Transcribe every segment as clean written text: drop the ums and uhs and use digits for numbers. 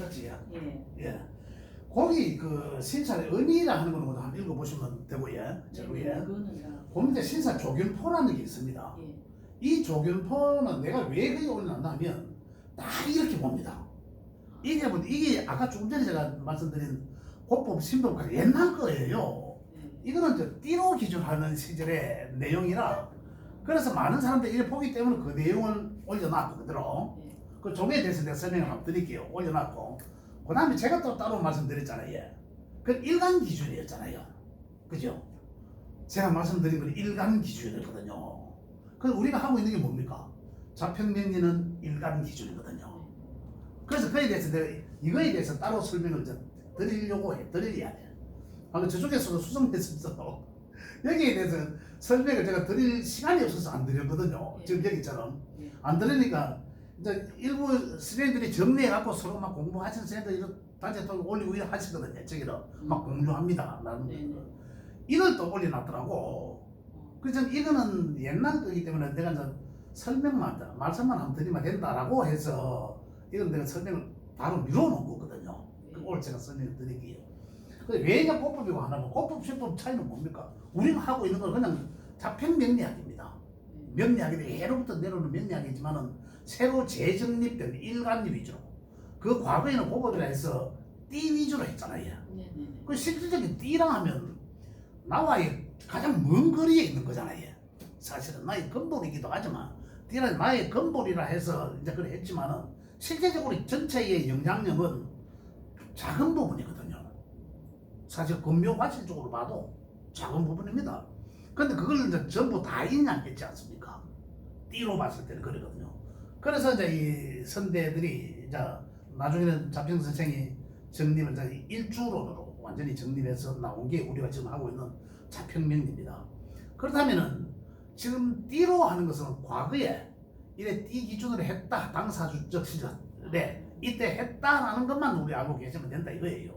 맞지? 예. 예. 거기 그 신사의 의미라 하는 거는 한번 읽어보시면 되고요. 저기에 그거는 다. 보면 이제 신사 조균포라는 게 있습니다. 예. 이 조균포는 내가 왜 거기 올려놨냐면 딱 이렇게 봅니다. 이게 아까 조금 전에 제가 말씀드린 고법 신법과 옛날 거예요. 예. 이거는 이제 띠로 기준하는 시절의 내용이라 그래서 많은 사람들이 이걸 보기 때문에 그 내용을 올려놨고 그대로 예. 그 종에 대해서 내가 설명을 한번 드릴게요. 올려놨고 그 다음에 제가 또 따로 말씀드렸잖아요. 예. 그 일간 기준이었잖아요. 그죠? 제가 말씀드린 건 일간 기준이었거든요. 그래서 우리가 하고 있는 게 뭡니까? 자평명리는 일간 기준이거든요. 그래서 그에 대해서 내가 이거에 대해서 따로 설명을 드려야 돼. 방금 저쪽에서도 수정했었어. 여기에 대해서 설명을 제가 드릴 시간이 없어서 안 드렸거든요. 예. 지금 여기처럼. 예. 안 들으니까 이제 일부 선생님들이 정리해갖고 서로 막 공부하시는 선생님들 이런 단체 또 올리고 이런 하시거든요. 저기를 막 공유합니다. 나는 네네. 이걸 또 올려놨더라고. 그래서 이거는 옛날 거기 때문에 내가 이제 설명만 말씀만 하면 드리면 된다라고 해서 이건 내가 설명을 바로 미뤄놓은 거거든요. 오늘 제가 설명을 드릴게요. 왜 이제 고법이고 하나면 고법 신법 차이는 뭡니까? 우리가 하고 있는 건 그냥 자평명리학입니다. 명리학이 예로부터 내려오는 명리학이지만은 새로 재정립된 일간리 위주로 그 과거에는 고법이라 해서 띠 위주로 했잖아요. 네네네. 그 실질적인 띠라 하면 나와의 가장 먼 거리에 있는 거잖아요. 사실은 나의 근본이기도 하지만 띠는 나의 근본이라 해서 이제 그래 했지만은 실제적으로 전체의 영향력은 작은 부분이거든요. 사실 근묘과실적으로 봐도 작은 부분입니다. 근데 그걸 이제 전부 다 인양했지 않습니까? 띠로 봤을 때는 그러거든요. 그래서 이제 이 선대들이 이제 나중에는 잡평 선생이 정립을 이제 일주론으로 완전히 정립해서 나온 게 우리가 지금 하고 있는 자평명리입니다. 그렇다면은 지금 띠로 하는 것은 과거에 이래 띠 기준으로 했다 당사주적 시절에 이때 했다라는 것만 우리 알고 계시면 된다 이거예요.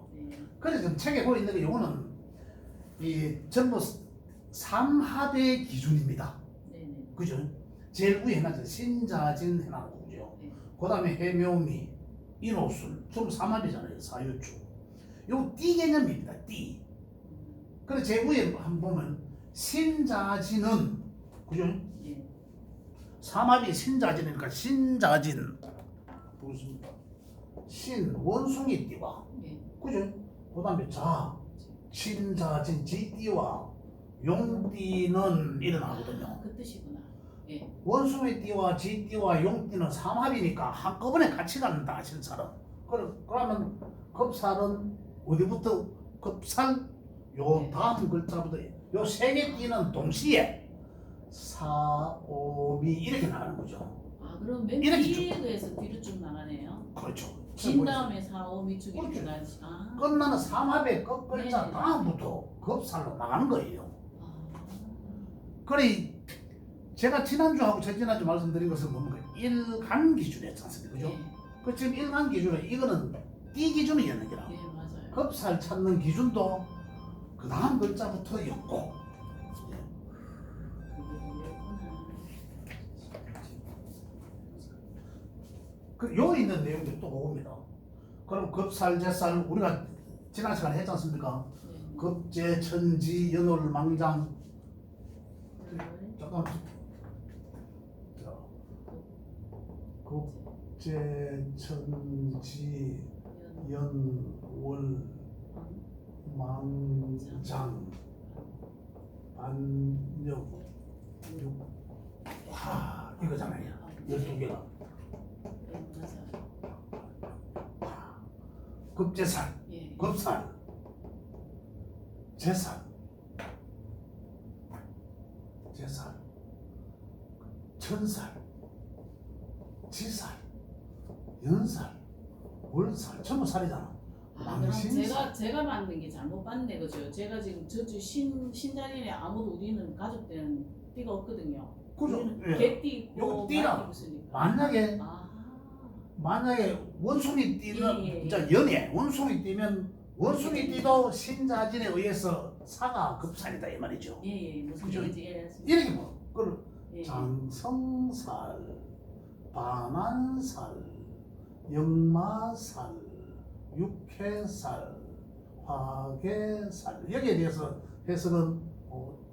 그래서 지금 책에 보여 있는 게 요거는 이 전부 삼합의 기준입니다. 네네. 그죠? 제일 위에 해놨죠. 신자진 해놨고 그죠? 네. 그 다음에 해묘미, 인호술 전부 삼합이잖아요. 사유추. 요거 띠 개념입니다. 띠. 그래서 제 위에 한번 보면 신자진은 그죠? 예. 삼합이 신자진이니까 신자진 무슨 신 원숭이 띠와 예. 그죠? 그 다음에 자 신자진 지띠와 용띠는 일어나거든요. 그 뜻이구나. 예. 원숭이 띠와 지띠와 용띠는 삼합이니까 한꺼번에 같이 간다 신살은. 그러면 급살은 어디부터 급살? 요 다음 글자부터 요 세 개 띠는 동시에 사오미 이렇게 나가는 거죠. 아 그럼 맨 이렇게 뒤에서 뒤로 쭉 나가네요. 그렇죠. 진 다음에 4, 5 밑축이 그렇죠. 이렇게 가지. 아. 끝나는 삼합의 끝 글자 네. 다음부터 급살로 나가는 거예요. 아. 그래 제가 지난주하고 저지난주 말씀드린 것은 뭡니까? 일간 기준이었지 않습니까? 그죠? 예. 그 지금 일간 기준은 이거는 띠 기준이었는 게라. 예 맞아요. 급살 찾는 기준도 그 다음 글자부터였고 그 여기 있는 내용들이 또 오옵니다. 그럼 급살, 제살 우리가 지난 시간에 했지 않습니까? 네. 급제, 천지, 연월, 망장 잠깐 자, 급제, 천지, 연월, 망장, 반역, 화 이거잖아요. 12개가 네, 맞아요. 급제살, 예. 급살, 제살, 제살, 천살, 지살, 연살, 월살 전부 살이잖아. 아, 그럼 제가 만든 게 잘못 봤네 그죠? 제가 지금 저주 신자리에 아무도 우리는 가족들은 띠가 없거든요. 그죠? 우리는 예. 개띠 있고 요거 띠라. 말띠 있으니까. 만약에 아. 원숭이 띠는 예. 진짜 연예 원숭이 띠면 원숭이 띠도 신자진에 의해서 사가 급살이다 이 말이죠. 예예 무슨 그죠? 얘기인지 예. 이렇게 뭐 그걸 예. 장성살, 반환살, 역마살, 육해살, 화개살 여기에 대해서 해석은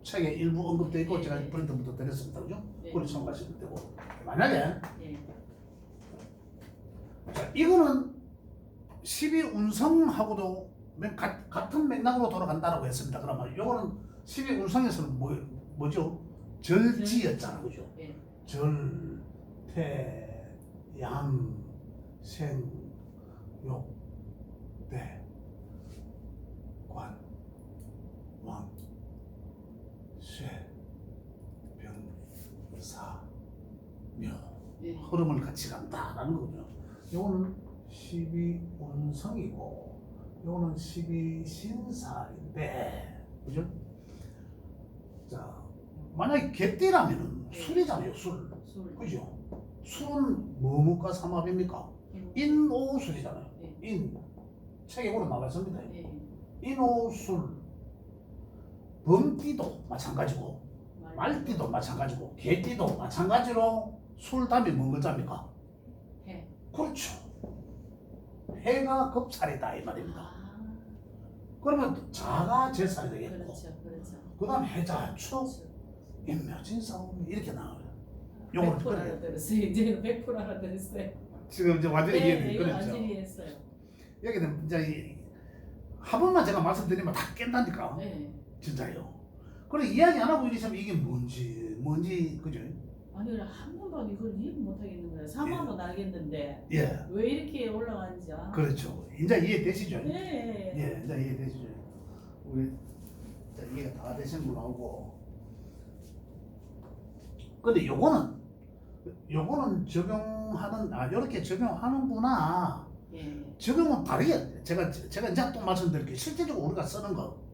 책에 일부 언급되어 있고 예, 제가 예. 프린트부터 드렸습니다. 그죠? 예. 그걸 참고하시면 되고 만약에 예. 자, 이거는 12운성하고도 같은 맥락으로 돌아간다라고 했습니다. 그러면 이거는 12운성에서는 뭐죠? 절지였잖아. 그죠? 예. 절, 태, 양, 생, 욕, 대, 관, 왕, 쇠, 병, 사, 묘 예. 흐름을 같이 간다라는 거군요. 요거는 12운성이고 요거는 12신사인데 그죠? 자, 만약에 개띠라면은 술이잖아요. 술. 술. 그죠? 술은 뭐뭐가 삼합입니까? 인오술이잖아요. 예. 인. 책에 보면 나와 있습니다. 예. 인오술. 범띠도 마찬가지고 말띠도 마찬가지고 개띠도 마찬가지로 술 다음에 뭔 글자입니까? 해. 그렇죠. 해가 겁살이다 이 말입니다. 아, 그러면 자가 제살이 되겠고 그렇죠. 그렇죠. 그 다음 해자, 축, 그렇죠. 인묘진 싸움 이렇게 나와요. 요거는 100% 그래. 알아들었어요. 이제는 100% 알아들었어요. 지금 이제 완전히 네, 이해돼. 이거 그렇죠. 완전히 했어요. 여기는 이제 한 번만 제가 말씀드리면 다 깬다니까. 네. 진짜요. 그래 이야기 안 하고 이러시면 이게 뭔지 그죠? 아니 한 번도 이걸 이해 못 하겠는 거예요. 3만원 알겠는데 예. 왜 이렇게 올라가는지. 그렇죠. 이제 이해되시죠? 네. 예, 이제 이해되시죠? 우리 이제 이해가 다 되신 분 나오고. 근데 요거는 적용하는 이렇게 적용하는구나. 예. 적용은 다르게 제가 이제 또 말씀드릴게요. 실제적으로 우리가 쓰는 거.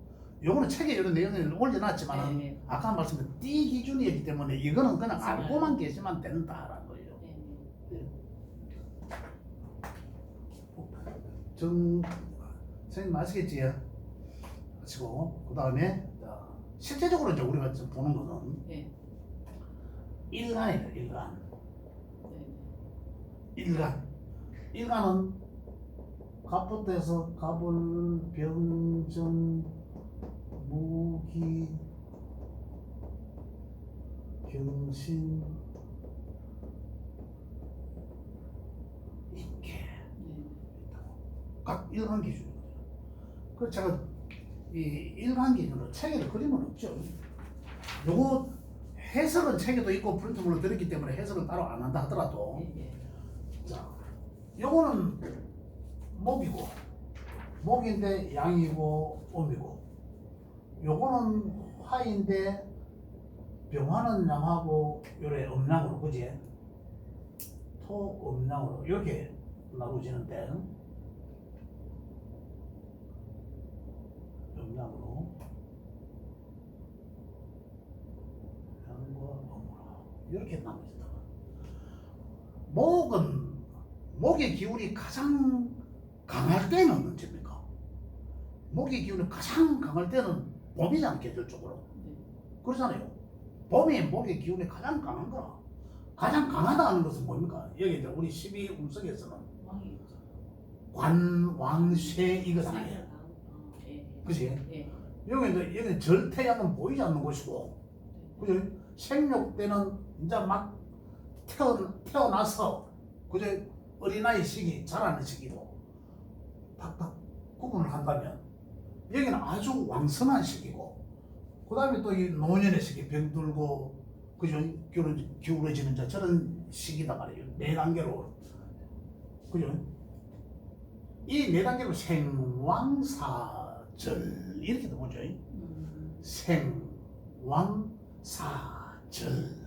요거는 책에 이런 내용을 올려놨지만 네. 아까 말씀드린 띠 기준이기 때문에 이거는 그냥 맞아요. 알고만 계시면 된다라는 거예요. 네. 선생님 아시겠지요? 아시고 그 다음에 실제적으로 이제 우리가 지금 보는 거는 네. 일간이에요. 일간. 네. 일간은 갑부터해서 갑을 병정 무기 경신 인계 네. 각 일간 기준이거든요. 그래서 제가 이 일간 기준으로 체계를 그리면 없죠. 요거 해석은 책에도 있고 프린트물로 들었기 때문에 해석은 따로 안 한다 하더라도 네. 자 요거는 목인데 양이고 음이고 요거는 화인데 병화는 양하고 요래 음양으로 그지? 토 음양으로 이렇게 나누어지는데 음양으로 양과 음으로 이렇게 나누어진다. 목의 기운이 가장 강할 때는 언제입니까? 목의 기운이 가장 강할 때는 봄이잖아. 계절적으로 그렇잖아요. 봄에 목의 기운이 가장 강한 거라. 가장 강하다는 것은 뭡니까? 여기 이제 우리 12운석에서는 왕이 있죠. 관왕쇠 이거잖아요. 그치? 예. 여기 절태양은 보이지 않는 곳이고, 그죠? 생육 때는 이제 막 태어나서, 그죠? 어린아이 시기, 자라는 시기로 탁탁 구분을 한다면, 여기는 아주 왕성한 시기고, 그 다음에 또 이 노년의 시기, 병들고, 그죠? 기울어지는 저런 시기다 말이에요. 네 단계로. 그죠? 이 네 단계로 생왕사절 이렇게도 보죠. 생왕사절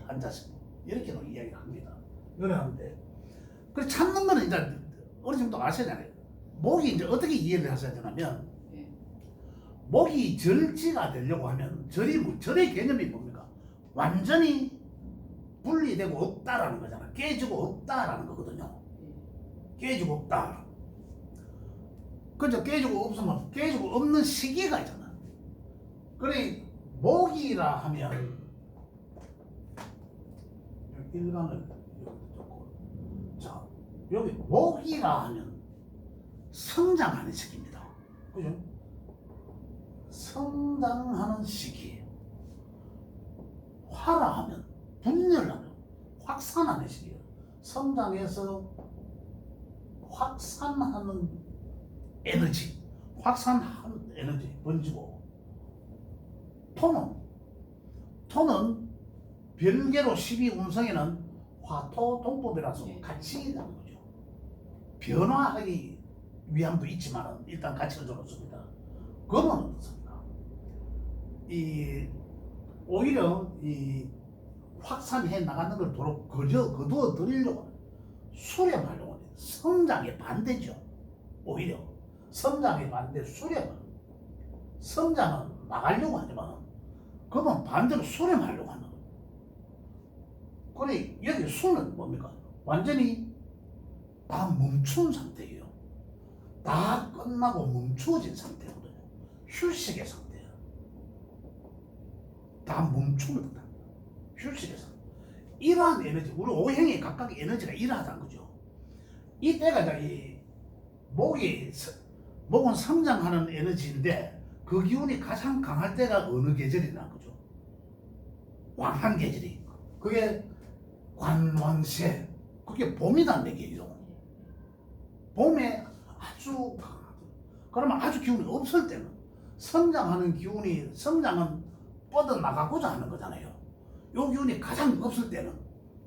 한자씩 이렇게도 이야기를 합니다. 그러는데 그 찾는 거는 이제 어느 정도 아셔야잖아요. 목이 이제 어떻게 이해를 하셔야 되냐면 목이 절지가 되려고 하면 절의 개념이 뭡니까? 완전히 분리되고 없다라는 거잖아. 깨지고 없다라는 거거든요. 깨지고 없다. 그죠? 깨지고 없으면 깨지고 없는 시기가 있잖아. 그래 목이라 하면 일간을 여기 자 여기 목이라 하면 성장하는 시기입니다. 그죠? 성장하는 시기. 화라 하면 분열하면 확산하는 시기예요. 성장해서 확산하는 에너지, 확산하는 에너지 번지고, 토는 별개로 12운성에는 화토 동법이라서 같이 가는 거죠. 변화하기 위함도 있지만 일단 가치를 줘놓습니다. 금은 어떻습니까? 오히려 확산해 나가는 걸 도로 거두어 드리려고 하는, 수렴하려고 하는 성장의 반대죠. 오히려 성장의 반대 수렴. 성장은 나가려고 하지만 금은 반대로 수렴하려고 하는 거예요. 그래 여기 수는 뭡니까? 완전히 다 멈춘 상태예요. 다 끝나고 멈추어진 상태거든요. 휴식의 상태예요. 다 멈춤을 휴식의 상태. 이러한 에너지, 우리 오행의 각각의 에너지가 이러하다는 거죠. 이때가 이 목은 성장하는 에너지인데 그 기운이 가장 강할 때가 어느 계절이라는 거죠. 왕한 계절이. 그게 관왕세. 그게 봄이라는 얘기예요. 봄에 아주 강하다. 그러면 아주 기운이 없을 때는 성장하는 기운이, 성장은 뻗어나가고자 하는 거잖아요. 요 기운이 가장 없을 때는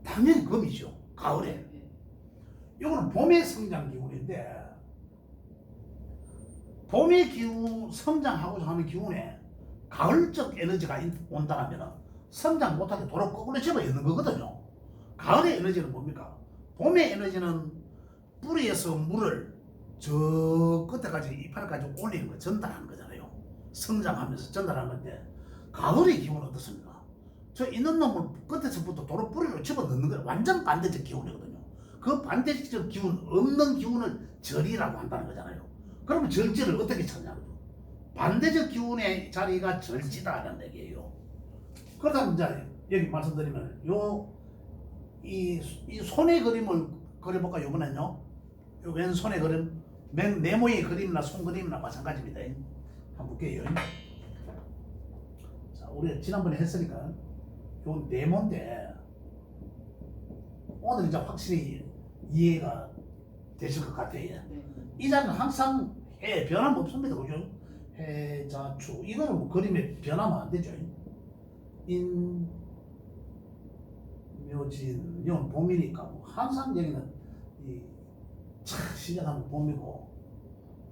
당연히 금이죠. 가을에. 이거는 봄의 성장 기운인데, 봄의 기운, 성장하고자 하는 기운에 가을적 에너지가 온다면 성장 못하게 도로 거꾸로 집어 있는 거거든요. 가을의 에너지는 뭡니까? 봄의 에너지는 뿌리에서 물을 저 끝에까지, 이파리까지 올리는 거, 전달하는 거잖아요. 성장하면서 전달하는 건데, 가을의 기운은 어떻습니까? 저 있는 놈을 끝에서부터 도로 뿌리로 집어 넣는 거예요. 완전 반대적 기운이거든요. 그 반대적 기운, 없는 기운을 절이라고 한다는 거잖아요. 그러면 절지를 어떻게 찾냐고요? 반대적 기운의 자리가 절지다라는 얘기예요. 그러다 이제 여기 말씀드리면 이 손의 그림을 그려볼까요? 이번엔요. 요 왼손의 그림, 네모의 그림이나 손 그림이나 마찬가지입니다. 한번 볼게요. 자, 우리가 지난번에 했으니까 요 네모인데 오늘 이제 확실히 이해가 되실 것 같아요. 이 자리는 항상 변함없습니다. 그죠? 해자추. 이거는 뭐 그림에 변하면 안 되죠. 묘진, 이건 봄이니까 뭐 항상 여기는 시작하는 봄이고,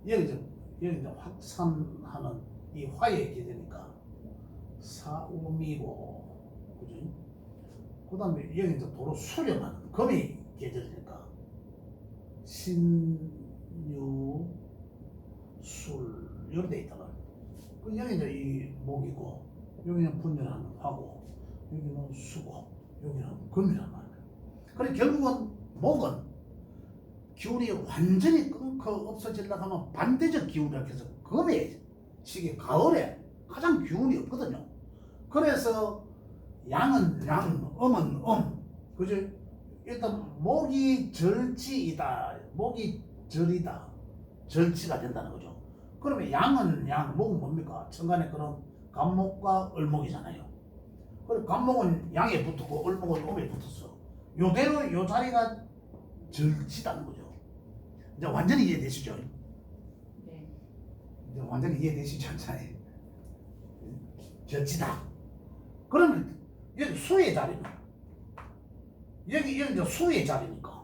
여기 이제 확산하는 이 화의 계절이니까 사우미고, 그지? 그 다음에 여기 이제 도로 수렴하는 금의 계절이니까 신유, 술, 이런 데 있다가, 여기 이제 이 목이고, 여기는 분열하는 화고, 여기는 수고, 여기는 금이란 말이에요. 그래 결국은 목은 기운이 완전히 끊고 없어지려고 하면 반대적 기운이라고 해서 금의 시기, 가을에 가장 기운이 없거든요. 그래서 양은 양, 음은 그죠? 일단 목이 절지이다, 목이 절이다, 절지가 된다는 거죠. 그러면 양은 양, 목은 뭡니까? 천간에 그런 간목과 을목이잖아요. 그리고 간목은 양에 붙었고 을목은 음에 붙었어. 요대로 요 자리가 절지다는 거죠. 이제 완전히 이해되시죠? 네. 이제 완전히 이해되시죠? 절지다. 그러면 여기 수의 자리는, 여기 이제 수의 자리니까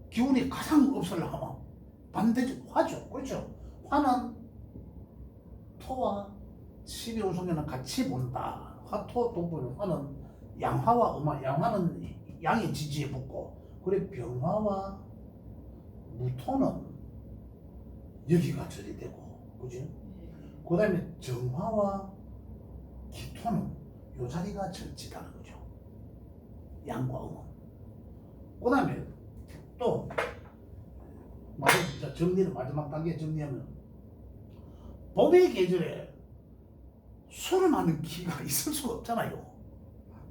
기운이 가장 없으려 하면 반대적 화죠. 그렇죠? 화는 토와 12운성에는 같이 본다. 화토 동포는 화는 양화와 음화, 양화는 양의 지지에 붙고, 그래 병화와 무토는 여기가 절이 되고, 그지? 그 다음에 정화와 기토는 요 자리가 절지다는 거죠. 양과 음은. 그 다음에 또 정리를 마지막 단계 정리하면, 봄의 계절에 수렴하는 기가 있을 수가 없잖아요.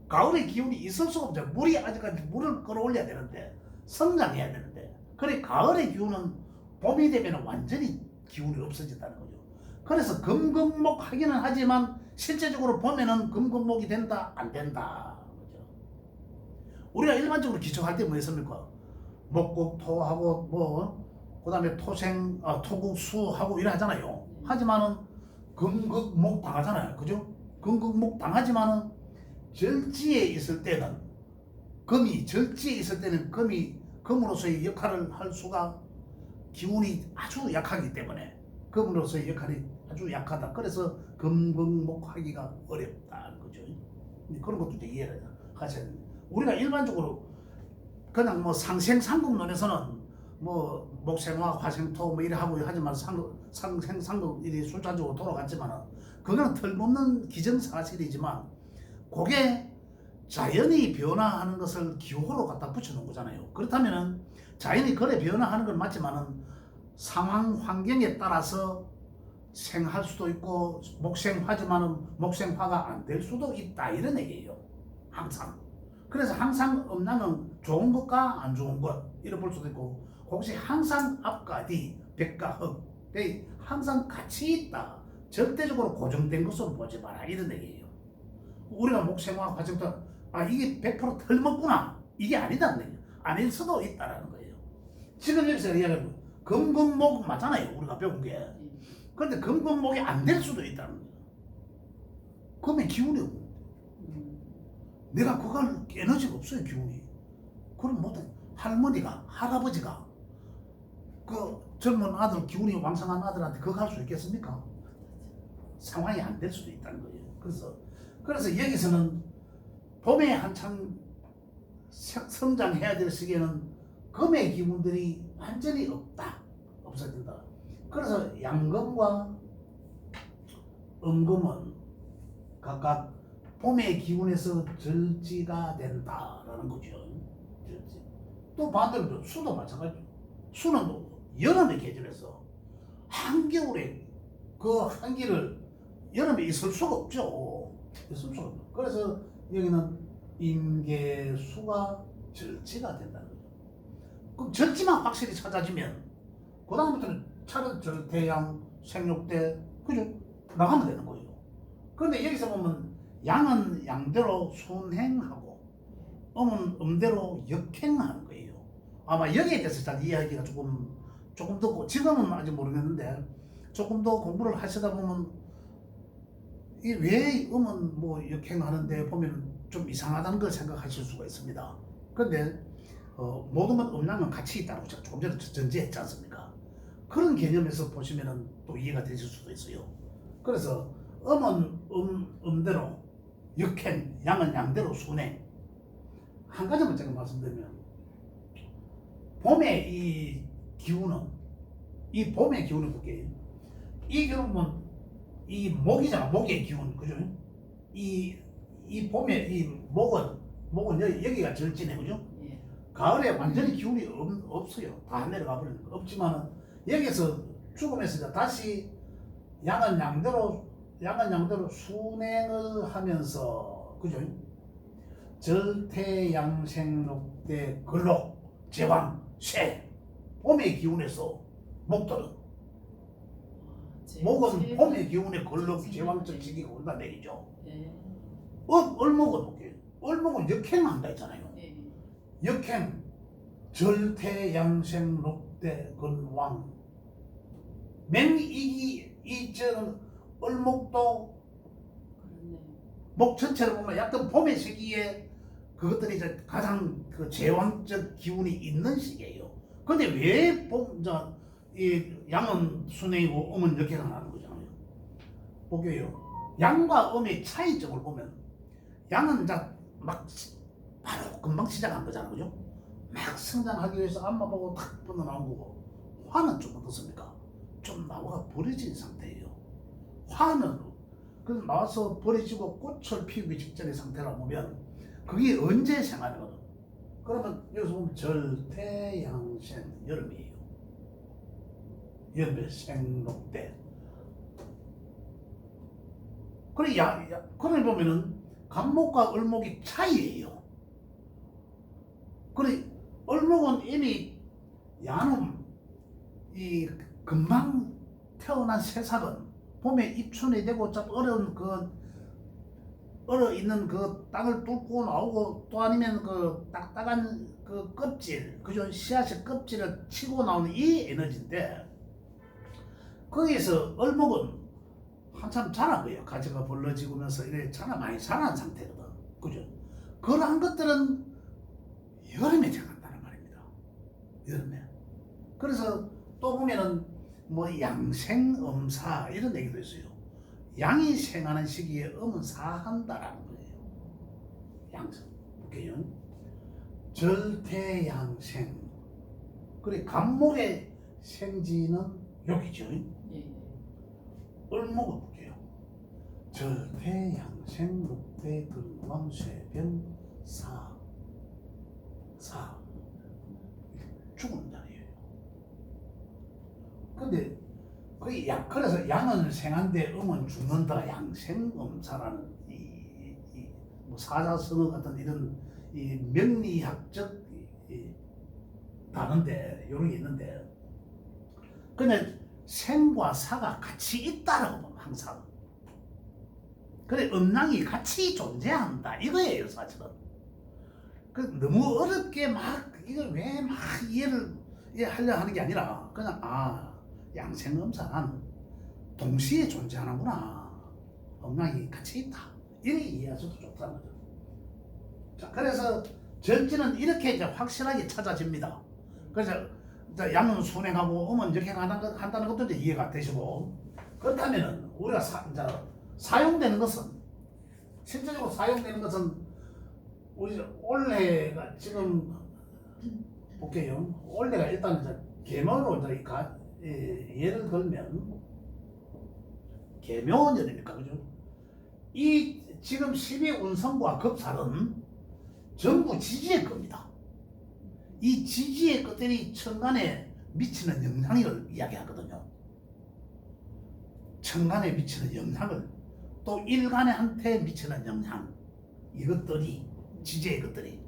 가을의 기운이 있을 수가 없잖아요. 물이 아직까지 물을 끌어올려야 되는데, 성장해야 되는데, 그래 가을의 기운은 봄이 되면 완전히 기운이 없어진다는 거죠. 그래서 금금목 하기는 하지만 실제적으로 보면은 금금목이 된다 안 된다. 그죠? 우리가 일반적으로 기초할 때 뭐 했습니까? 목국토하고 뭐 그다음에 토국수하고 이래 하잖아요. 하지만은 금극목 당하잖아요. 그죠? 금극목 당하지만은 절지에 있을 때는 금이 금으로서의 역할을 할 수가 기운이 아주 약하기 때문에 금으로서의 역할이 아주 약하다. 그래서 금극목하기가 어렵다는 거죠. 그런 것도 이제 이해를 하셔야 됩니다. 우리가 일반적으로 그냥 뭐 상생상극론에서는 뭐 목생화, 화생토 뭐 이래 하고 하지만 상생상극 이래 순차적으로 돌아갔지만은 그거는 틀림없는 기정사실이지만 그게 자연이 변화하는 것을 기호로 갖다 붙여놓은 거잖아요. 그렇다면은 자연이 그래 변화하는 건 맞지만은 상황 환경에 따라서 생할 수도 있고 목생화지만은 목생화가 안 될 수도 있다 이런 얘기예요. 항상. 그래서 항상 음양은 좋은 것과 안 좋은 것 이렇게 볼 수도 있고 혹시 항상 앞과 뒤, 백과 흑 항상 같이 있다. 절대적으로 고정된 것으로 보지 마라 이런 얘기예요. 우리가 목생화 화생토 이게 100% 틀림없구나 이게 아니다는 얘기예요. 아닐 수도 있다라는 거예요. 지금 여기서 이야기하는 거예요. 금금목 맞잖아요. 우리가 배운 게. 그런데 금금목이 안 될 수도 있다는 거예요. 그러면 기운이 없는 내가 그걸 에너지가 없어요. 기운이. 그럼 못해. 할머니가 할아버지가 그 젊은 아들 기운이 왕성한 아들한테 그거 할 수 있겠습니까? 상황이 안 될 수도 있다는 거예요. 그래서 여기서는 봄에 한창 성장해야 될 시기에는 금의 기운들이 완전히 없어진다. 그래서 양금과 음금은 각각 봄의 기운에서 절지가 된다라는 거죠. 절지. 또 반대로 수도 마찬가지죠. 수는 여름의 계절에서 한겨울에 그 한기를 여름에 있을 수가 없죠. 있을 수가 없죠. 그래서 여기는 임계수가 절지가 된다는 거죠. 그럼 절지만 확실히 찾아지면 그 다음부터는 차례 절대양 생육대 그죠? 나가면 되는 거예요. 그런데 여기서 보면 양은 양대로 순행하고 음은 음대로 역행하는 거예요. 아마 여기에 대해서 잘 이해하기가 조금 더 지금은 아직 모르겠는데 조금 더 공부를 하시다 보면 이 왜 음은 뭐 역행하는데 보면 좀 이상하다는 걸 생각하실 수가 있습니다. 그런데 모든 건 음양은 같이 있다고 제가 조금 전에 전제했지 않습니까? 그런 개념에서 보시면은 또 이해가 되실 수도 있어요. 그래서 음은 음대로 역행, 양은 양대로 순행. 한 가지만 제가 말씀드리면 봄의 이 기운은 이 봄의 기운을 볼게요. 이 기운은 이 목이잖아. 목의 기운 그죠? 이 봄에 이 목은 여기가 절지네 그죠? 예. 가을에 완전히 기운이 없어요. 다 내려가 버리는 거 없지만은 여기서 죽음에서 다시 양은 양대로 순행을 하면서 그죠? 절태양생록대 근록 제왕 쇠 봄의 기운에서 목들은 목은 봄의 기운에 근록 제왕적 지기가 온다 내리죠. 얼목은 역행한다 했잖아요. 역행 절태양생록대 근왕 맹이기 이전 얼목도 목 전체를 보면 약간 봄의 시기에 그것들이 이제 가장 그 제왕적 기운이 있는 시기예요. 근데 왜 이 양은 순행이고 음은 역행을 하는 거잖아요. 볼게요. 양과 음의 차이점을 보면 양은 이제 막 바로 금방 시작한 거잖아요. 그죠? 막 성장하기 위해서 앞만 보고 탁 뻗어나온 거고 화는 좀 어떻습니까? 좀 나와가 버려진 상태예요. 화는 그 나와서 버려지고 꽃을 피우기 직전의 상태라 보면 그게 언제 생하거든. 그러면 여기서 보면 절태양생 여름이에요. 여름에 생록대. 그래 보면은 간목과 을목이 차이예요. 그래 얼목은 이미 양은 이 금방 태어난 새싹은 봄에 입춘이 되고 좀 어려운 그 얼어 있는 그 땅을 뚫고 나오고 또 아니면 그 딱딱한 그 껍질, 그죠? 씨앗의 껍질을 치고 나오는 이 에너지인데 거기서 얼목은 한참 자란 거예요. 가지가 벌러지면서 이래 많이 자란 상태거든. 그죠? 그러한 것들은 여름에 자란다는 말입니다. 여름에. 그래서 또 보면은 뭐 양생음사 이런 얘기도 있어요. 양이 생하는 시기에 음은 사한다라는 거예요. 양생. 볼게요. 절대양생. 그래 간목의 생지는 여기죠. 예. 을목을 볼게요. 절대양생 록대 근왕 쇠변 사 죽은 자리예요. 근데 그래서 양은 생한데 음은 죽는다. 양생음사라는 뭐 사자성어 같은 이런 이 명리학적 다른데 이런 게 있는데 근데 생과 사가 같이 있다라고 보면 항상 그래 음랑이 같이 존재한다 이거예요 사실은. 그 너무 어렵게 막 이걸 왜 막 이해를 하려 하는 게 아니라 그냥 양생음사는 동시에 존재하는구나. 음랑이 같이 있다. 이렇게 이해하셔도 좋다는 거죠. 자, 그래서 절지는 이렇게 이제 확실하게 찾아집니다. 그래서 양은 순행하고 음은 이렇게 한다는 것도 이제 이해가 되시고 그렇다면은 우리가 사용되는 것은 실제적으로 사용되는 것은 우리 올해가 지금 볼게요. 올해가 일단 이제 계묘로 이제 예를 들면 계묘년이니까 그죠? 이 지금 12운성과 급살은 전부 지지의 겁니다. 이 지지의 것들이 천간에 미치는 영향을 이야기하거든요. 천간에 미치는 영향을 또 일간한테 미치는 영향 이것들이 지지의 것들이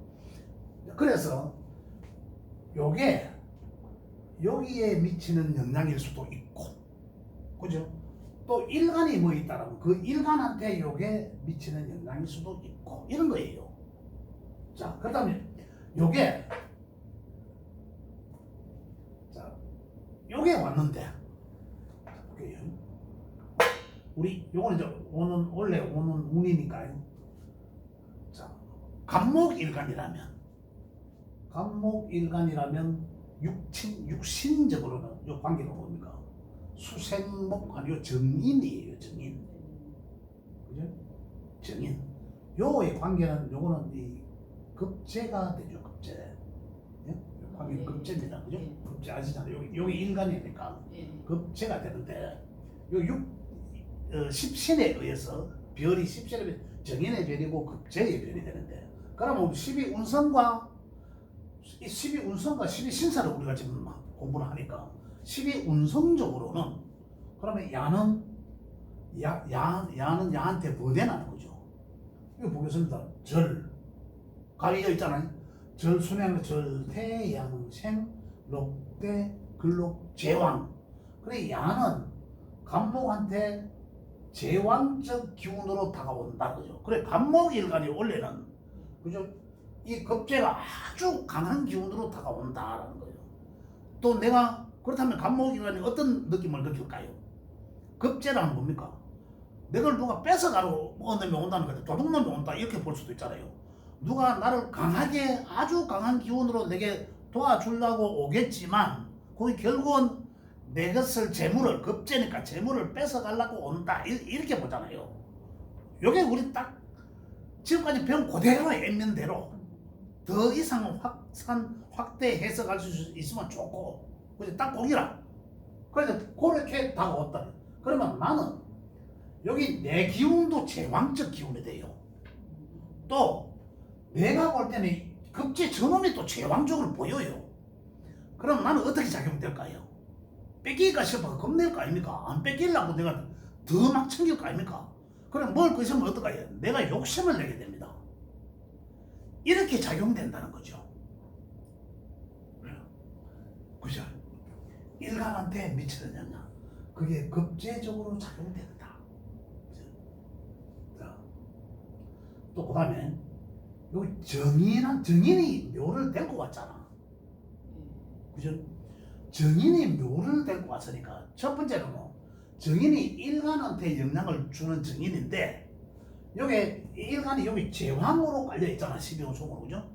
그래서 요게 여기에 미치는 영향일 수도 있고 그죠? 또 일간이 뭐 있다라면 그 일간한테 요게 미치는 영향일 수도 있고 이런 거예요. 자, 그렇다면 요게 요게 왔는데 우리 요거는 이제 원래 오는 운이니까요. 자, 간목일간이라면 육신적으로는 요 관계가 뭡니까? 수생목 아니요 정인이에요. 정인. 그죠? 정인. 요의 관계는 요거는 이 급제가 되죠. 급제. 예? 관계 급제입니다. 그죠? 급제 아시잖아요. 여기 인간이니까 급제가 되는데 요 10신에 의해서 별이 10신에 정인의 별이고 급제의 별이 되는데 그러면 12운성과 12신사를 우리가 지금 공부를 하니까 12운성적으로는 그러면 야는 야한테 뭐 되나는 거죠. 이거 보겠습니다. 절 가위가 있잖아요. 절 순행 절대양생 록대 근록 제왕. 그래 야는 간목한테 제왕적 기운으로 다가온다 그죠. 그래 간목일간이 원래는 그죠. 이 급제가 아주 강한 기운으로 다가온다라는 거예요. 또 내가 그렇다면 간목일간이 어떤 느낌을 느낄까요? 급제라는 뭡니까? 내가 누가 뺏어가러 어느 놈이 온다는 거죠. 도둑놈이 온다 이렇게 볼 수도 있잖아요. 누가 나를 강하게 아주 강한 기운으로 내게 도와주려고 오겠지만 거기 결국은 내 것을 재물을 급제니까 재물을 뺏어가려고 온다 이렇게 보잖아요. 요게 우리 딱 지금까지 배운 그대로 액면대로 더 이상 확대 해석할 수 있으면 좋고 그죠? 딱 거기라. 그래서 그렇게 다가왔다. 그러면 나는 여기 내 기운도 제왕적 기운이 돼요. 또 내가 볼 때는 급제 저놈이 또 제왕적으로 보여요. 그럼 나는 어떻게 작용될까요? 뺏길까 싶어서 겁낼 거 아닙니까? 안 뺏기려고 내가 더 막 챙길 거 아닙니까? 그럼 먹을 거 있으면 어떡해요? 내가 욕심을 내게 됩니다. 이렇게 작용된다는 거죠. 그죠? 일간한테 미치는 영향, 그게 급제적으로 작용된다. 또 그다음에 여기 정인이 묘를 데리고 왔잖아. 그죠? 정인이 묘를 데리고 왔으니까 첫 번째는 뭐 정인이 일간한테 영향을 주는 정인인데 여기 일간이 여기 제왕으로 깔려 있잖아. 12호송으로. 그죠?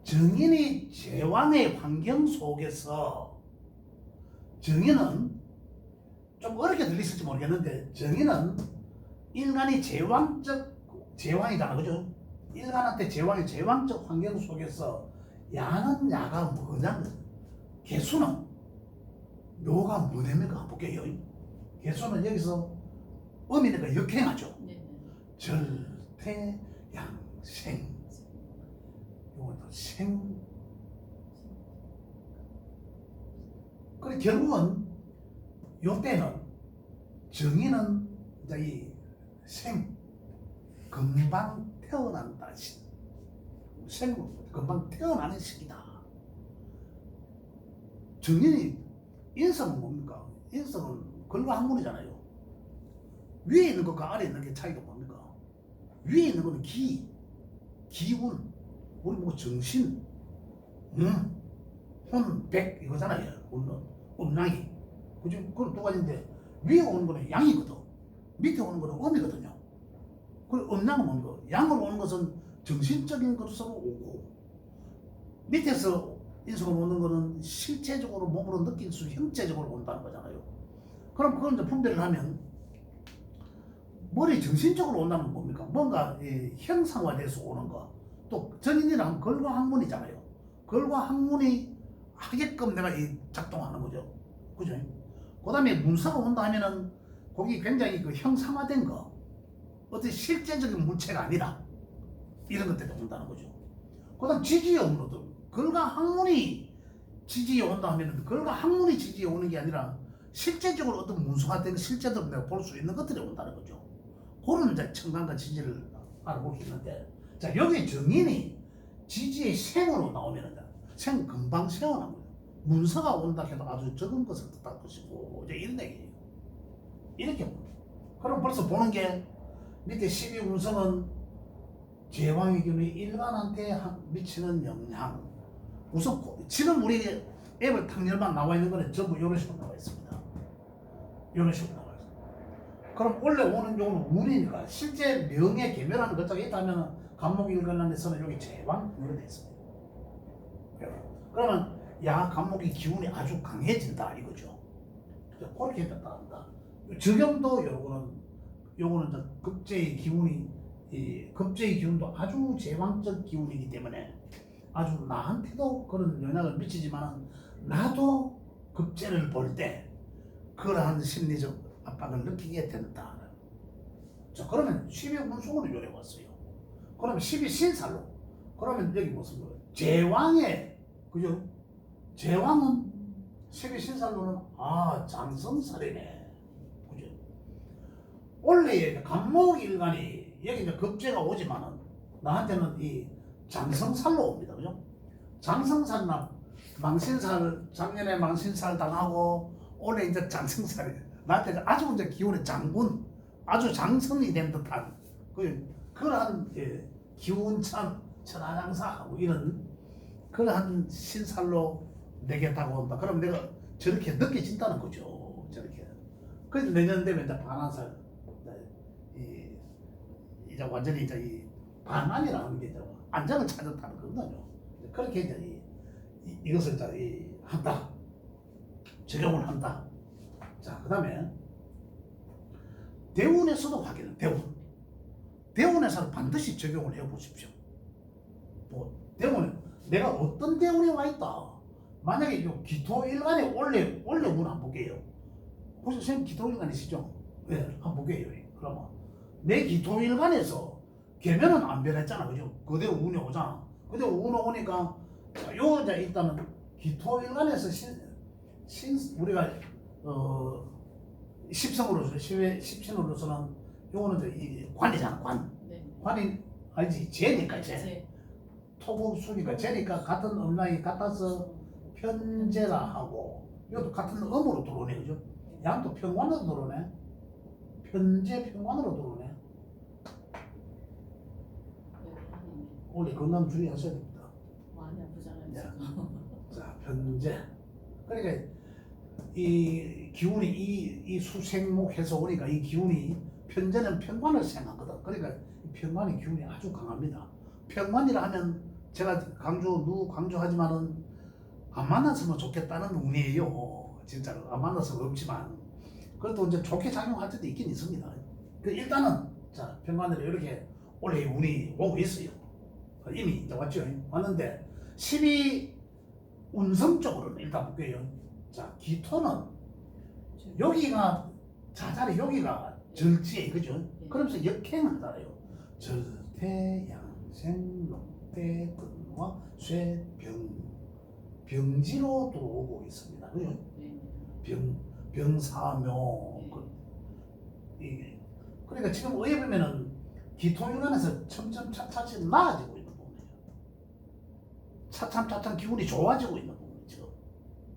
정인이 제왕의 환경 속에서 정인은 좀 어렵게 들리실지 모르겠는데 정인은 일간이 제왕이잖아. 그죠? 일간한테 제왕적 환경 속에서 야는 야가 뭐냐면 개수는 묘가 뭐냐면 한번 볼게요. 개수는 여기서 음이니까 역행하죠. 절태 양생. 이것도 생. 그래 결국은 요때는 정의는 이제 이 생, 금방 태어난다. 금방 태어나는 시기다. 정인이 인성은 뭡니까? 인성은 글과 학문이잖아요. 위에 있는 것과 아래에 있는 게 차이가 뭡니까? 위에 있는 거는 기운, 우리 뭐 정신, 혼, 백 이거잖아요. 음양이. 그죠? 그건 두 가지인데 위에 오는 거는 양이거든. 밑에 오는 거는 음이거든요. 그리고 음양은 뭡니까? 양으로 오는 것은 정신적인 것으로 오고 밑에서 인성으로 오는 거는 실체적으로 몸으로 느낄 수 형체적으로 온다는 거잖아요. 그럼 그걸 이제 분별을 하면 머리 정신적으로 온다는 건 뭡니까? 뭔가 형상화돼서 오는 거. 또 전인이란 글과 학문이잖아요. 글과 학문이 하게끔 내가 작동하는 거죠. 그죠? 그 다음에 문서가 온다 하면은 거기 굉장히 그 형상화된 거. 어떤 실제적인 물체가 아니라 이런 것들이 온다는 거죠. 그 다음 지지에 오는 것도 글과 학문이 지지에 온다 하면은 글과 학문이 지지에 오는 게 아니라 실제적으로 어떤 문서화된 실제적으로 내가 볼 수 있는 것들이 온다는 거죠. 그런 이제 청간과 지지를 알아볼 수 있는데, 자 여기 정인이 지지의 생으로 나오면은 생 금방 세어난 거예요. 문서가 온다 해도 아주 적은 것을 뜻할 것이고 이제 이런 얘기예요. 이렇게 봅니다. 그럼 벌써 보는 게 밑에 12운성은 제왕의 기운이 일간한테 미치는 영향. 우선 지금 우리 앱을 탁열만 나와 있는 거는 전부 이런 식으로 나와 있습니다. 이런 식으로 나와 있습니다. 그럼 원래 오는 요는 운이니까 실제 명에 개멸하는 것자가 있다면 간목일간란에서는 여기 제왕 이런 데 있습니다. 그러면 야 간목의 기운이 아주 강해진다 이거죠. 그렇게 나타난다. 적용도 요거는 급제의 기운이 급제의 기운도 아주 제왕적 기운이기 때문에 아주 나한테도 그런 영향을 미치지만 나도 급제를 볼 때 그러한 심리적 압박을 느끼게 된다. 자 그러면 12운송으로 요래 왔어요. 그러면 12신살로 그러면 여기 무슨 거예요? 제왕의 그죠? 제왕은 12신살로는 장성살이네. 그죠? 원래 간목일간이 여기 이제 급제가 오지만은 나한테는 이 장성살로 옵니다. 그죠? 장성살나 망신살 작년에 망신살 당하고 올해 이제 장성살이 나한테 아주 이제 기운의 장군 아주 장성이 된 듯한 그러한 기운찬 천하장사하고 이런 그러한 신살로 내게 다가온다. 그럼 내가 저렇게 느껴진다는 거죠. 저렇게. 그래서 내년 되면 이제 반환살 이제 완전히 이제 이 반환이라는 게 이제 안정을 찾았다는 거거든요. 그렇게 이제 이것을 이제 한다. 적용을 한다. 자, 그 다음에 대운에서도 확인은 대운에서는 반드시 적용을 해 보십시오. 뭐 대운에 내가 어떤 대운에 와 있다. 만약에 요 기토일간에 원래 운 한번 볼게요. 혹시 선생님 기토일간이시죠? 네, 한번 볼게요. 그러면 내 기토일간에서 계면은 안 변했잖아, 그죠? 그대로 운이 오잖아. 그대로 운이 오니까 요 이제 일단은 기토일간에서 우리가 십성으로서 십신으로서는 요거는 이제 이 관이잖아, 관. 네. 관이 알지? 재니까 재. 네. 토국수니까 재니까 같은 음양이 같아서 편재라 하고 이것도 같은 음으로 들어오네, 그죠? 양도 평관으로 들어오네. 편제 평관으로 들어오네. 원래 건강 주의하셔야 됩니다. 많이 아프잖아요 야. 지금. 자, 편제. 그러니까 이 기운이 이 수생목해서 오니까 이 기운이 편제는 편관을 생각하거든. 그러니까 이 편관의 기운이 아주 강합니다. 편관이라 하면 제가 강조하지만은 안 만났으면 좋겠다는 운이에요. 진짜로 안 만났으면 없지만 그래도 이제 좋게 작용할 때도 있긴 있습니다. 그 일단은 자 편관으로 이렇게 원래 운이 오고 있어요. 이미 이제 왔죠. 왔는데 12 운성적으로는 일단 볼게요. 자 기토는 여기가 자잘해 여기가 절지에 그죠? 그러면서 역행하잖아요. 절태양생 녹대근화 쇠병 병지로 들어오고 있습니다. 그죠? 병사묘 그러니까 지금 의에 보면은 기토윤환에서 점점 차츰 나아지고 있는 부분이에요. 차츰 기운이 좋아지고 있는 부분이죠.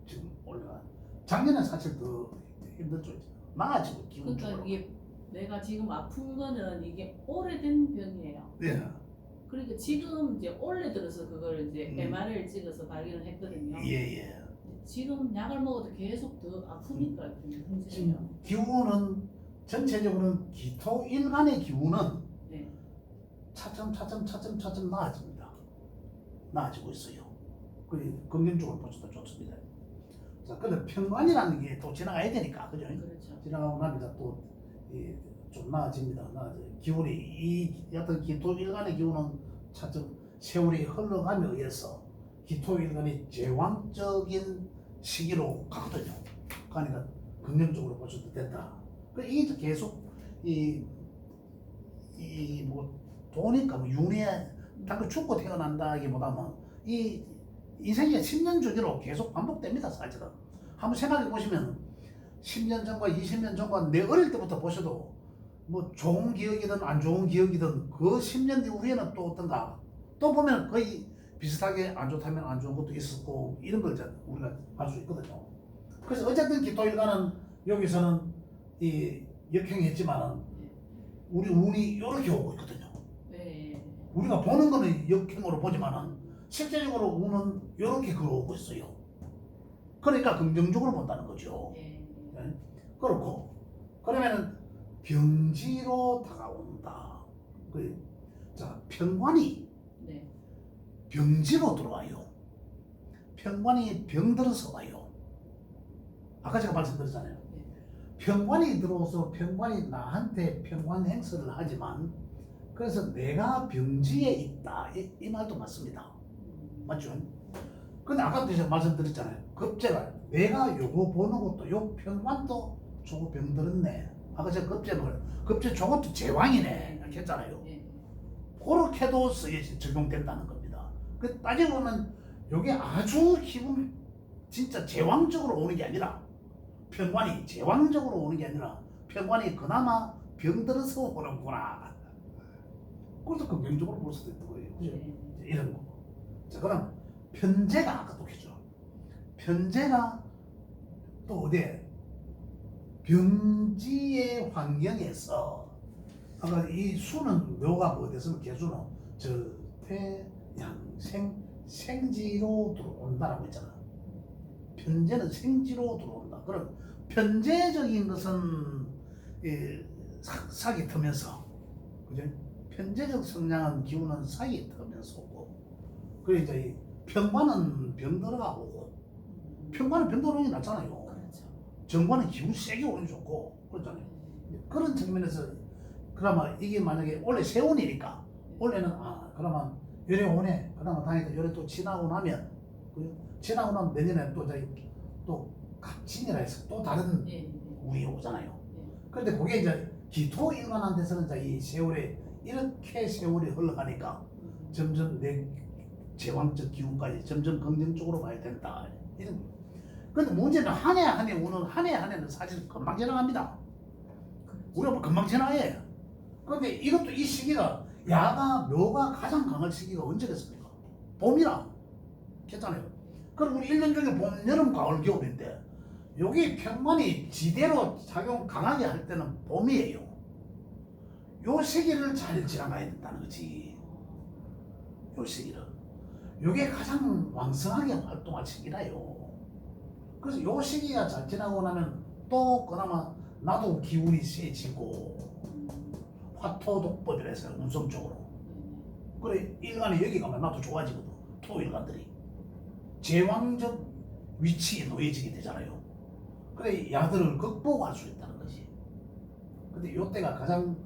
지금 올라가. 작년에 사실 더 힘들죠. 나아지고 기운 그러니까 쪽으로. 이게 내가 지금 아픈 거는 이게 오래된 병이에요. 예. 그러니까 지금 이제 올해 들어서 그걸 이제 MR을 찍어서 발견을 했거든요. 예. 지금 약을 먹어도 계속 더 아프니까 문제예요. 지금 기운은 전체적으로는 기토 일간의 기운은 네. 차츰 나아집니다. 나아지고 있어요. 그 긍정적으로 보셔도 좋습니다. 자, 근데 평관이라는 게 또 지나가야 되니까, 그죠? 그렇죠. 지나가고 나니까 또 좀 나아집니다. 기운이 이 어떤 기토 일간의 기운은 차츰 세월이 흘러감에 의해서 기토 일간이 제왕적인 시기로 가거든요. 그러니까 긍정적으로 보셔도 된다. 이게 계속 뭐 도니까 뭐 윤회 당그 죽고 태어난다기보다는 이 인생의 10년 주기로 계속 반복됩니다. 사실은 한번 생각해 보시면 10년 전과 20년 전과 내 어릴 때부터 보셔도 뭐 좋은 기억이든 안 좋은 기억이든 그 10년 이후에는 또 어떤가 또 보면 거의 비슷하게 안 좋다면 안 좋은 것도 있었고 이런 걸 우리가 알 수 있거든요. 그래서 어쨌든 기토일간은 여기서는 이 역행했지만은 우리 운이 이렇게 오고 있거든요. 네. 우리가 보는 거는 역행으로 보지만은 실제적으로 운은 이렇게 걸어오고 있어요. 그러니까 긍정적으로 본다는 거죠. 네. 네? 그렇고 그러면은 병지로 다가온다. 자 편관이 네. 병지로 들어와요. 편관이 병들어서 와요. 아까 제가 말씀드렸잖아요. 편관이 들어와서 편관이 나한테 편관 행사를 하지만 그래서 내가 병지에 있다 이 말도 맞습니다. 맞죠? 근데 아까도 제가 말씀드렸잖아요. 급제가 내가 요거 보는 것도 요 편관도 저거 병들었네. 아까 제가 급제 저것도 제왕이네 이렇게 했잖아요. 그렇게도 적용된다는 겁니다. 그 따지고 보면 요게 아주 기분 진짜 제왕적으로 오는 게 아니라 편관이 제왕적으로 오는 게 아니라 편관이 그나마 병들어서 오는구나. 그것도 긍정적으로 볼 수도 있는 거예요. 그죠? 이런 거. 자, 그럼 편제가 아까 또 했죠. 편제가 또 어디에? 병지의 환경에서 아까 이 수는 묘가 뭐 됐으면 개수는 생지로 들어온다라고 했잖아. 편제는 생지로 들어온다. 그럼 편제적인 것은 사기 터면서, 그죠? 편제적 성향은 기운은 사기 터면서 오고, 그래 이제 편관은 병들어가고 오고, 편관은 병들어오는 게 낫잖아요. 그렇죠. 정관은 기운 세게 오는 게 좋고, 그렇잖아요. 그런 측면에서 그러면 이게 만약에 원래 세운이니까 원래는 그러면 열에 오네. 그러면 다행히 열에 또 지나고 나면 지나고 나면 내년에 또 갑진이라 해서 또 다른 운이 오잖아요. 그런데 그게 이제 기토 일관한 데서는 이제 이 세월에 이렇게 세월이 흘러가니까 점점 내 제왕적 기운까지 점점 긍정적으로 가야 된다. 이런. 근데 문제는 한 해 한 해 우는 한 해 한 해는 사실 금방 지나갑니다. 우리가 뭐 금방 지나가요. 그런데 이것도 이 시기가 야가 묘가 가장 강할 시기가 언제겠습니까? 봄이라 했잖아요. 그럼 우리 1년 중에 봄, 여름, 가을, 겨울인데 여기 평만이 지대로 작용 강하게 할 때는 봄이에요. 요 시기를 잘 지나가야 된다는 거지. 요 시기를. 요게 가장 왕성하게 활동할 시기라요. 그래서 요 시기가 잘 지나고 나면 또 그나마 나도 기운이 세지고 화토독법이라서 운성 쪽으로. 그래 일간이 여기 가면 나도 좋아지거든. 토일간들이 제왕적 위치에 놓여지게 되잖아요. 그래 야들을 극복할 수 있다는 거지. 근데 요때가 가장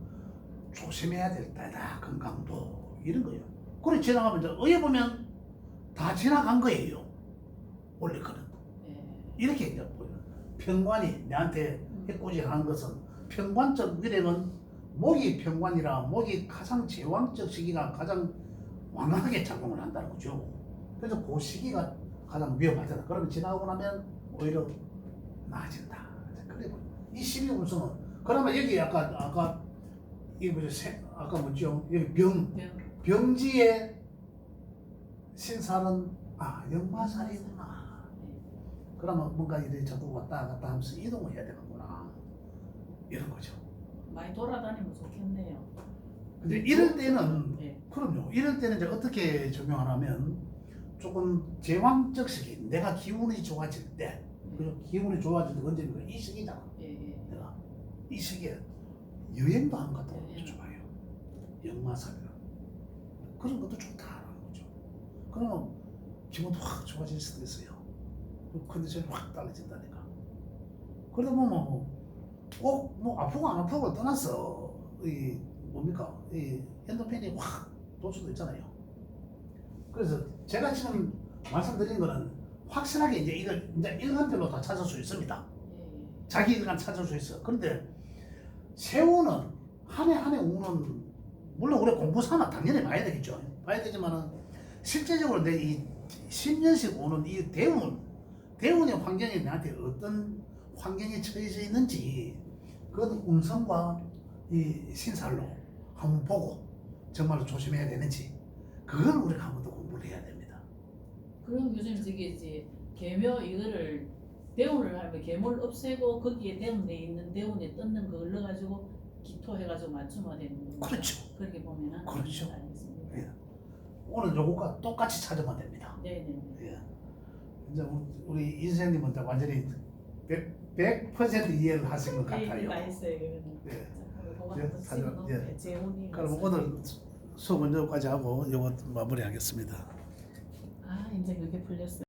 조심해야 될 때다. 건강도 이런 거예요. 그래 지나가면 이제 어여 보면 다 지나간 거예요. 원래 그는 이렇게 이제 보여요. 평관이 내한테 해코지하는 것은 평관적 위력은 목이 평관이라 목이 가장 제왕적 시기가 가장 완화하게 작용을 한다는 거죠. 그래서 그 시기가 가장 위험할 때다. 그러면 지나고 나면 오히려 나아진다. 그래 이 12운성은 그러면 여기 아까 이 뭐죠? 아까 뭐죠? 여기 병지의 신살은 역마살이구나. 그러면 뭔가 이렇게 자꾸 왔다 갔다 하면서 이동을 해야 되는구나. 이런 거죠. 많이 돌아다니면 좋겠네요. 근데 이럴 때는 네. 그럼요. 이럴 때는 이제 어떻게 적용하냐면 조금 제왕적 시기, 내가 기운이 좋아질 때, 그리고 기운이 좋아질 때 언제입니까? 이 시기잖아. 내가 이 시기에 여행도 한 것도 좋아요. 역마살이라 그런 것도 좋다라는 거죠. 그러면 기분도 확 좋아질 수도 있어요. 컨디션이 확 달라진다니까. 그러다 보면 꼭 아프고 안 아프고 떠나서 이 뭡니까? 이 엔도핀이 확 돌 수도 있잖아요. 그래서 제가 지금 말씀드린 거는 확실하게 이제 이걸 이제 일간별로 다 찾을 수 있습니다. 자기 일간 찾을 수 있어. 그런데 세우는 한 해 한 해 오는 물론 우리 공부 삼아 당연히 봐야 되겠죠. 봐야 되지만은 실제적으로 내 이 10년씩 오는 이 대운의 환경이 나한테 어떤 환경에 처해져 있는지 그건 운성과 이 신살로 한번 보고 정말로 조심해야 되는지 그걸 우리가 한 번 더 공부를 해야 됩니다. 그럼 요즘 저기 이제 계묘 이거를 대운을 하면 계모를 없애고 거기에 대운에 있는 대운에 떴는 거 올려가지고 기토해가지고 맞춤화되는 겁니다. 그렇죠. 그렇게 보면은 그렇죠. 알겠습니다. 예. 오늘 요거가 똑같이 찾으면 됩니다. 네네. 예. 이제 우리 이 선생님은 이제 완전히 100% 이해를 하신 것 같아요. 맛있어요 그거는. 예. 사전, 예. 재운이. 그럼 오늘 수업 먼저까지 하고 이거 마무리하겠습니다. 이제 그게 풀렸어요.